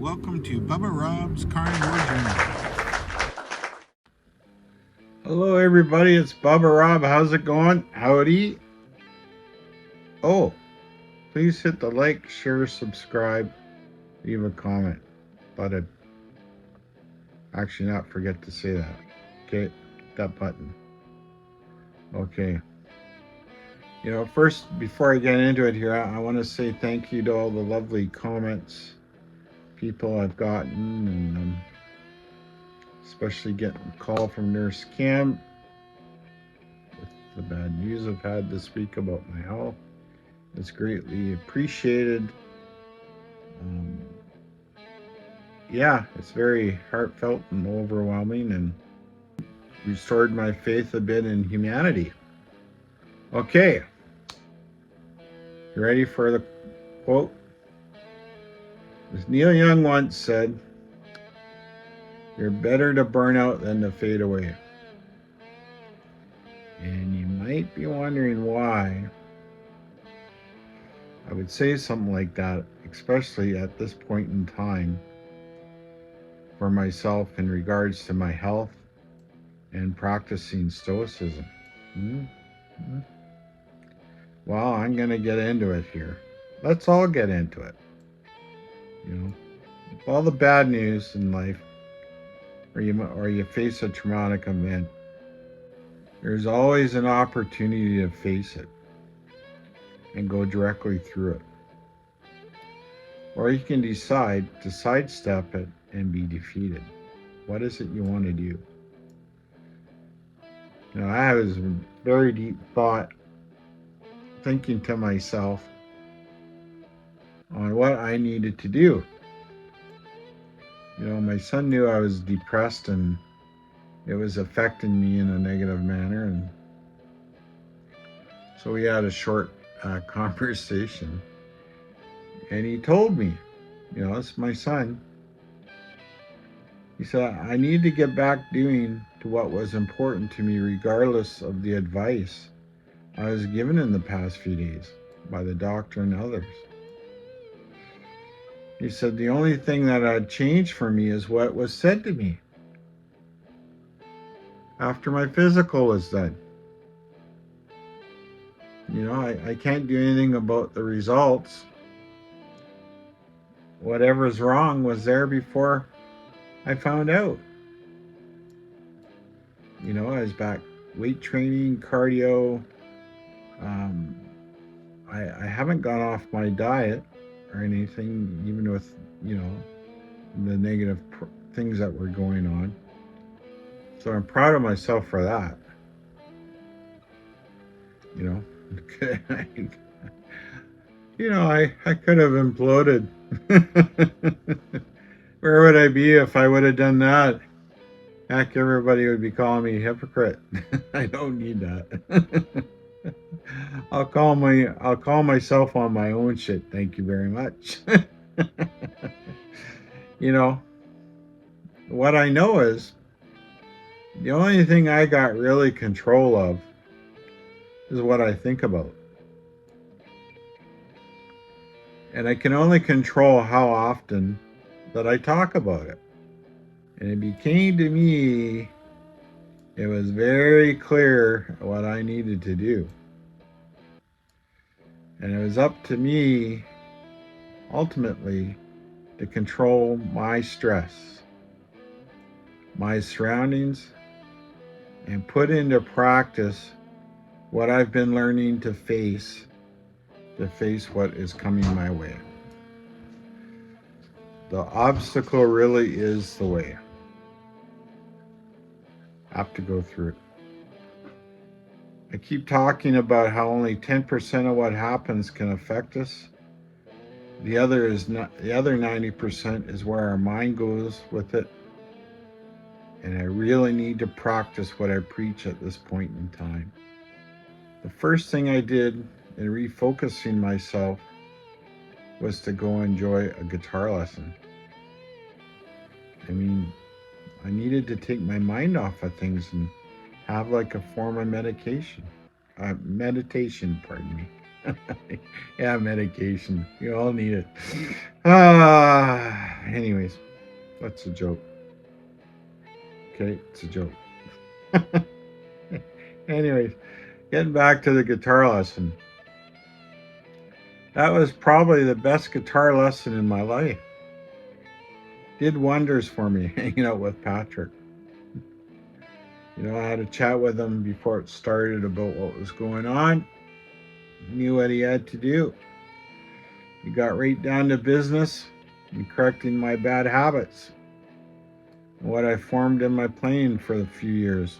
Welcome to Bubba Rob's Carnivore Journey. Hello everybody, it's Bubba Rob. How's it going? Howdy. Oh, please hit the like, share, subscribe, leave a comment. Thought I'd actually not forget to say that. Okay, that button. Okay. First, before I get into it here, I want to say thank you to all the lovely comments people I've gotten, and especially getting a call from Nurse Kim with the bad news I've had this week about my health. It's greatly appreciated. Yeah, it's very heartfelt and overwhelming, and restored my faith a bit in humanity. Okay, you ready for the quote? As Neil Young once said, "You're better to burn out than to fade away." And you might be wondering why I would say something like that, especially at this point in time for myself in regards to my health and practicing stoicism. Well, I'm going to get into it here. Let's all get into it. All the bad news in life, or you face a traumatic event, there's always an opportunity to face it and go directly through it. Or you can decide to sidestep it and be defeated. What is it you want to do? I was very deep thought, thinking to myself on what I needed to do. My son knew I was depressed and it was affecting me in a negative manner, and so we had a short conversation, and he told me, it's my son, he said, I need to get back doing to what was important to me regardless of the advice I was given in the past few days by the doctor and others. He said, the only thing that had changed for me is what was said to me after my physical was done. I can't do anything about the results. Whatever's wrong was there before I found out. I was back weight training, cardio. I haven't gone off my diet or anything, even with, the negative things that were going on. So I'm proud of myself for that. I could have imploded. Where would I be if I would have done that? Heck, everybody would be calling me a hypocrite. I don't need that. I'll call myself on my own shit. Thank you very much. What I know is the only thing I got really control of is what I think about. And I can only control how often that I talk about it. And it became to me, it was very clear what I needed to do. And it was up to me, ultimately, to control my stress, my surroundings, and put into practice what I've been learning to face what is coming my way. The obstacle really is the way. I have to go through it. I keep talking about how only 10% of what happens can affect us. The other 90% is where our mind goes with it. And I really need to practice what I preach at this point in time. The first thing I did in refocusing myself was to go enjoy a guitar lesson. I needed to take my mind off of things and have like a form of meditation, pardon me. Yeah, medication. You all need it. Anyways, that's a joke. Okay, it's a joke. Anyways, getting back to the guitar lesson. That was probably the best guitar lesson in my life. Did wonders for me hanging out with Patrick. I had a chat with him before it started about what was going on. Knew what he had to do. He got right down to business and correcting my bad habits and what I formed in my playing for a few years.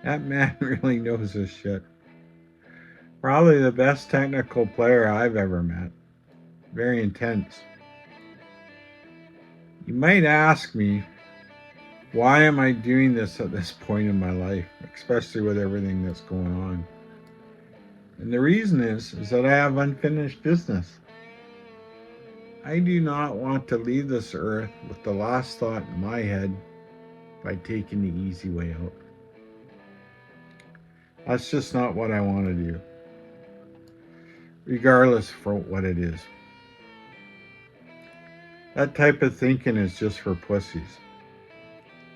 That man really knows his shit. Probably the best technical player I've ever met. Very intense. You might ask me, why am I doing this at this point in my life, especially with everything that's going on? And the reason is that I have unfinished business. I do not want to leave this earth with the last thought in my head by taking the easy way out. That's just not what I want to do, regardless for what it is. That type of thinking is just for pussies.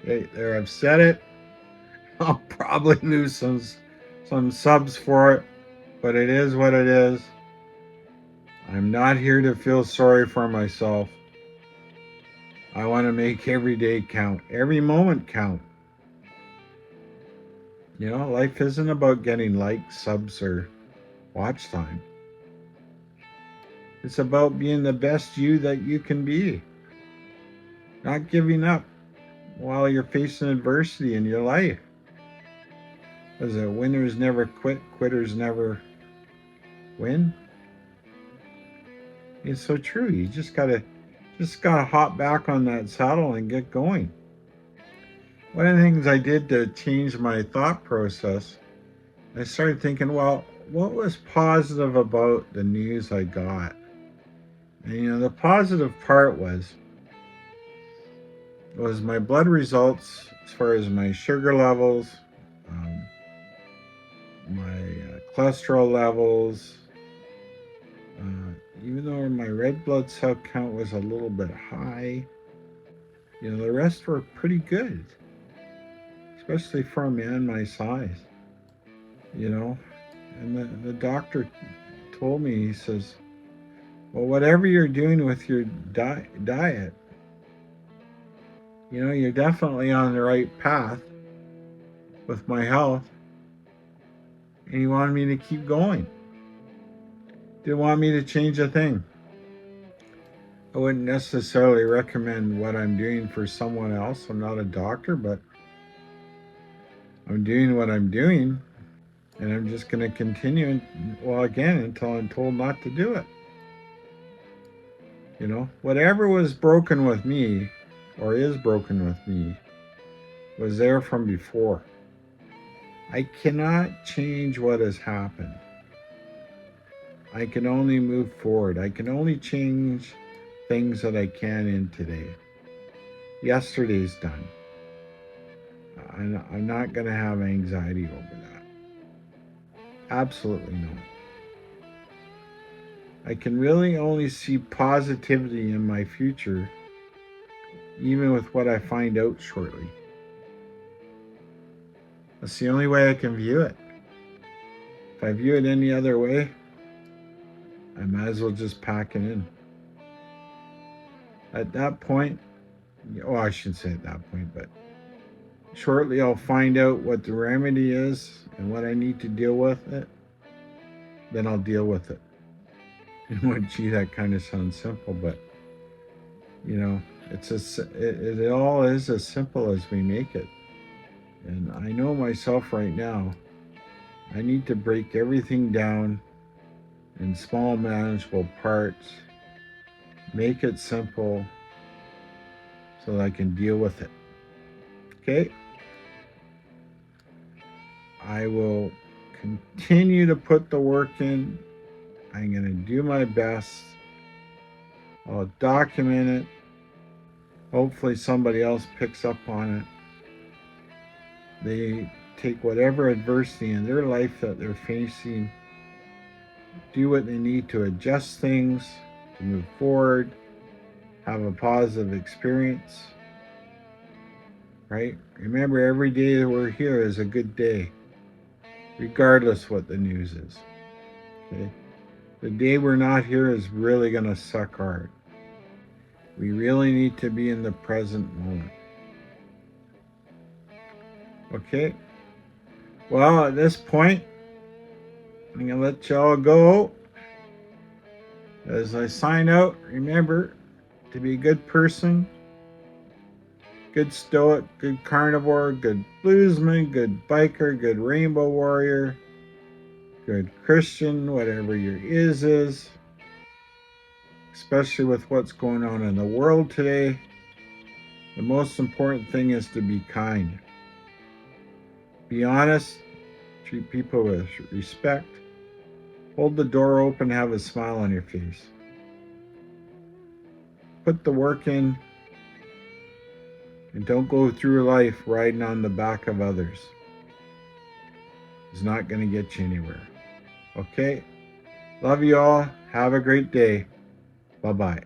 Okay, there, I've said it. I'll probably lose some subs for it, but it is what it is. I'm not here to feel sorry for myself. I want to make every day count, every moment count. Life isn't about getting likes, subs, or watch time. It's about being the best you that you can be. Not giving up while you're facing adversity in your life. As a winners never quit, quitters never win. It's so true. You just gotta hop back on that saddle and get going. One of the things I did to change my thought process, I started thinking, well, what was positive about the news I got? And the positive part was my blood results as far as my sugar levels, my cholesterol levels, even though my red blood cell count was a little bit high, the rest were pretty good, especially for a man my size, And the doctor told me, he says, well, whatever you're doing with your diet, you're definitely on the right path with my health. And he wanted me to keep going. Didn't want me to change a thing. I wouldn't necessarily recommend what I'm doing for someone else. I'm not a doctor, but I'm doing what I'm doing. And I'm just going to continue, until I'm told not to do it. Whatever was broken with me, or is broken with me, was there from before. I cannot change what has happened. I can only move forward. I can only change things that I can in today. Yesterday's done. I'm not going to have anxiety over that. Absolutely not. I can really only see positivity in my future, even with what I find out shortly. That's the only way I can view it. If I view it any other way, I might as well just pack it in. At that point, I shouldn't say at that point, but shortly I'll find out what the remedy is and what I need to deal with it. Then I'll deal with it. Gee, that kind of sounds simple, but it all is as simple as we make it. And I know myself right now, I need to break everything down in small, manageable parts, make it simple so that I can deal with it. Okay? I will continue to put the work in. I'm going to do my best. I'll document it. Hopefully somebody else picks up on it. They take whatever adversity in their life that they're facing do what they need to adjust things, to move forward, have a positive experience, right? Remember, every day that we're here is a good day, regardless what the news is. Okay? The day we're not here is really going to suck hard. We really need to be in the present moment. Okay? Well, at this point, I'm going to let y'all go. As I sign out, remember to be a good person, good stoic, good carnivore, good bluesman, good biker, good rainbow warrior, good Christian, whatever your is, especially with what's going on in the world today. The most important thing is to be kind. Be honest, treat people with respect, hold the door open, have a smile on your face. Put the work in, and don't go through life riding on the back of others. It's not going to get you anywhere. Okay? Love you all. Have a great day. Bye-bye.